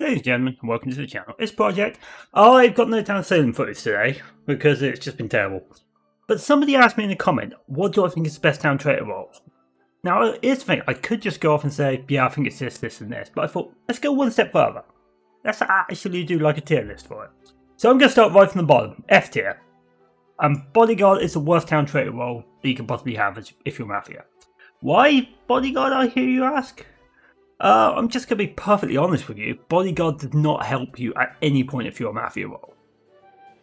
Ladies and gentlemen, welcome to the channel. It's Project. I've got no town Salem footage today because it's just been terrible. But somebody asked me in a comment, what do I think is the best town traitor role? Now, here's the thing, I could just go off and say, yeah, I think it's this, this and this. But I thought, let's go one step further. Let's actually do like a tier list for it. So I'm going to start right from the bottom, F tier. Bodyguard is the worst town traitor role that you can possibly have if you're Mafia. Why Bodyguard, I hear you ask? I'm just going to be perfectly honest with you. Bodyguard does not help you at any point if you're a Mafia role.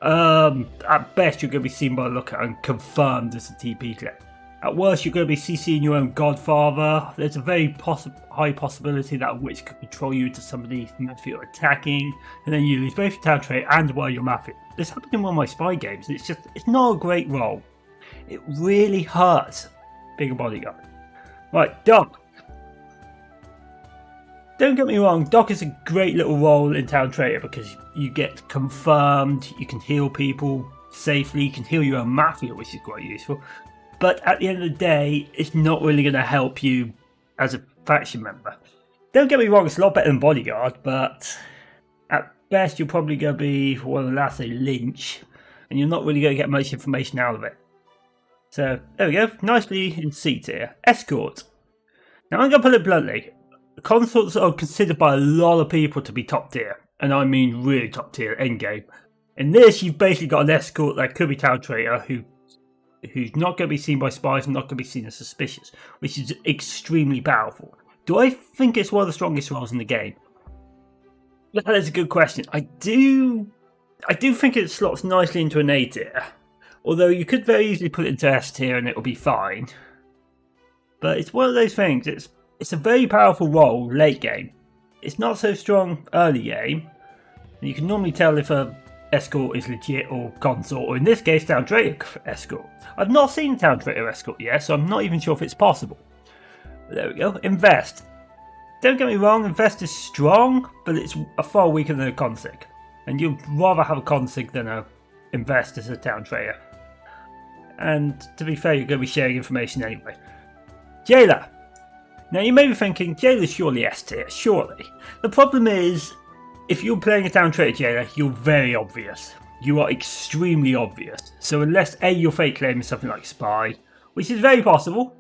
At best, you're going to be seen by a lookout and confirmed as a TP clip. At worst, you're going to be CCing your own Godfather. There's a very high possibility that a witch could control you to somebody if you're attacking, and then you lose both your town trait and while you're Mafia. This happened in one of my spy games. It's not a great role. It really hurts being a Bodyguard. Right, Doc. Don't get me wrong, Doc is a great little role in Town Traitor because you get confirmed, you can heal people safely, you can heal your own Mafia, which is quite useful. But at the end of the day, it's not really going to help you as a faction member. Don't get me wrong, it's a lot better than Bodyguard, but at best you're probably going to be, well, the last say, Lynch, and you're not really going to get much information out of it. So, there we go, nicely in C tier. Escort. Now I'm going to put it bluntly. Consorts are considered by a lot of people to be top tier, and I mean really top tier endgame. In this, you've basically got an escort that could be town traitor who's not going to be seen by spies and not going to be seen as suspicious, which is extremely powerful. Do I think it's one of the strongest roles in the game? That is a good question. I do think it slots nicely into an A tier, although you could very easily put it into S tier and it'll be fine. But it's one of those things. It's a very powerful role late game. It's not so strong early game. You can normally tell if a escort is legit or consort, or in this case, town traitor escort. I've not seen town traitor escort yet, so I'm not even sure if it's possible. But there we go. Invest. Don't get me wrong, Invest is strong, but it's far weaker than a consig. And you'd rather have a consig than a Invest as a town traitor. And to be fair, you're going to be sharing information anyway. Jailer. Now you may be thinking, Jailer's surely S tier, surely. The problem is, if you're playing a town traitor Jailer, you're very obvious. You are extremely obvious. So unless A, your fake claim is something like Spy, which is very possible,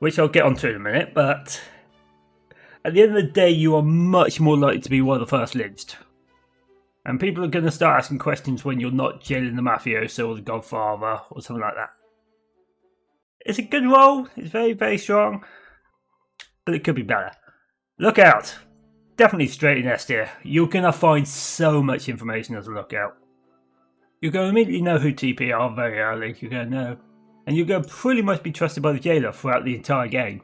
which I'll get onto in a minute, but at the end of the day, you are much more likely to be one of the first lynched. And people are going to start asking questions when you're not jailing the mafioso or the Godfather or something like that. It's a good role, it's very, very strong, but it could be better. Lookout. Definitely straight in S tier. You're going to find so much information as a lookout. You're going to immediately know who TP are very early, you're going to know. And you're going to pretty much be trusted by the jailer throughout the entire game.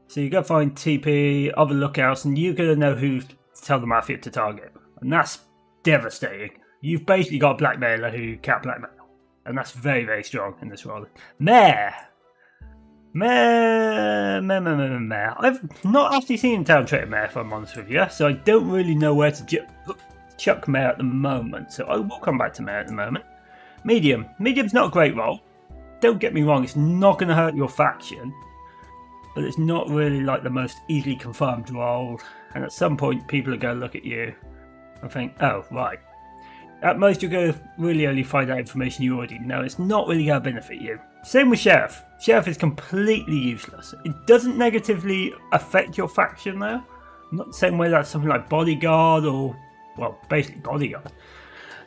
So you're going to find TP, other lookouts, and you're going to know who to tell the Mafia to target. And that's devastating. You've basically got a blackmailer who can't blackmail. And that's very, very strong in this role. Mayor. I've not actually seen Town Traitor Mayor, if I'm honest with you, so I don't really know where to chuck Mayor at the moment. So I will come back to Mayor at the moment. Medium. Medium's not a great role. Don't get me wrong, it's not going to hurt your faction. But it's not really like the most easily confirmed role. And at some point, people are going to look at you and think, oh, right. At most, you're going to really only find out information you already know. It's not really going to benefit you. Same with Sheriff. Sheriff is completely useless. It doesn't negatively affect your faction, though. Not the same way that something like Bodyguard or, well, basically Bodyguard.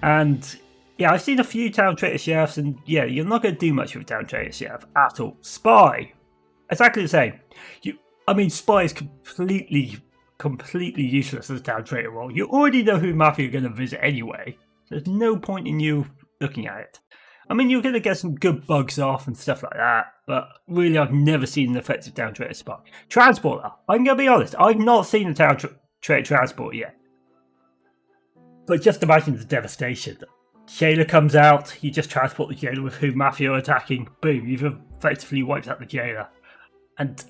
And, yeah, I've seen a few Town Traitor Sheriffs, and, yeah, you're not going to do much with Town Traitor Sheriff at all. Spy. Exactly the same. Spy is completely useless as a Town Traitor role. You already know who Mafia are going to visit anyway. There's no point in you looking at it. I mean, you're going to get some good bugs off and stuff like that, but really I've never seen an effective Town Traitor Spy. Transporter. I'm going to be honest, I've not seen a Town Traitor Transporter yet. But just imagine the devastation. Jailer comes out, you just transport the Jailer with who Mafia are attacking, boom, you've effectively wiped out the Jailer. And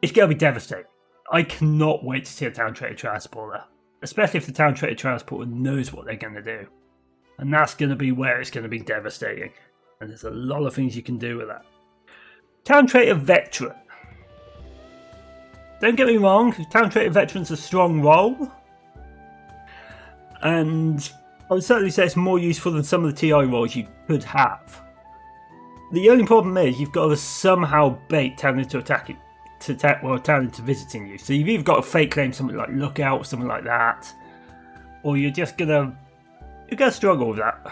it's going to be devastating. I cannot wait to see a Town Traitor Transporter, especially if the Town Traitor Transporter knows what they're going to do. And that's going to be where it's going to be devastating. And there's a lot of things you can do with that. Town Traitor Veteran. Don't get me wrong, Town Traitor Veteran's a strong role, and I would certainly say it's more useful than some of the TI roles you could have. The only problem is you've got to somehow bait Town into attacking, Town into visiting you. So you've either got to fake claim something like Lookout or something like that, or you're gonna struggle with that.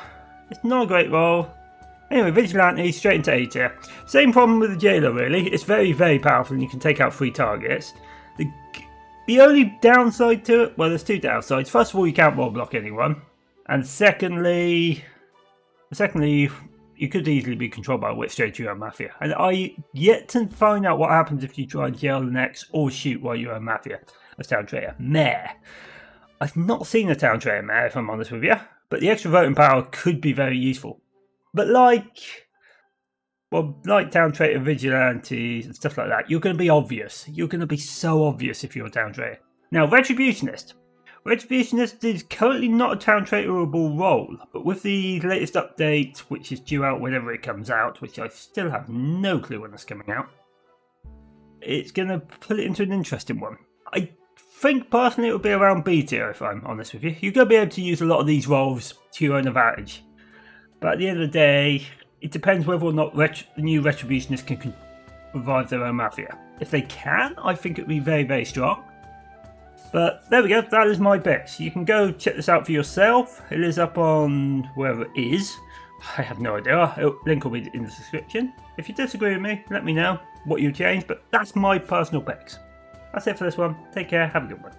It's not a great role. Anyway, Vigilante, straight into A tier. Same problem with the Jailer, really. It's very, very powerful and you can take out 3 targets. The only downside to it, well, there's 2 downsides. First of all, you can't wall block anyone. And secondly, you could easily be controlled by a whip straight to your Mafia. And I yet to find out what happens if you try and yell next or shoot while you're a Mafia as Town Traitor. Meh. I've not seen a Town Traitor meh, if I'm honest with you. But the extra voting power could be very useful. But like Town Traitor, Vigilante, and stuff like that, you're going to be obvious. You're going to be so obvious if you're a Town Traitor. Now, Retributionist. Retributionist is currently not a Town Traitorable role, but with the latest update, which is due out whenever it comes out, which I still have no clue when it's coming out, it's going to put it into an interesting one. I think personally it will be around B tier, if I'm honest with you. You're going to be able to use a lot of these roles to your own advantage. But at the end of the day, it depends whether or not the new Retributionists can revive their own Mafia. If they can, I think it would be very, very strong. But there we go, that is my picks. You can go check this out for yourself. It is up on wherever it is. I have no idea. Link will be in the description. If you disagree with me, let me know what you changed. But that's my personal picks. That's it for this one. Take care, have a good one.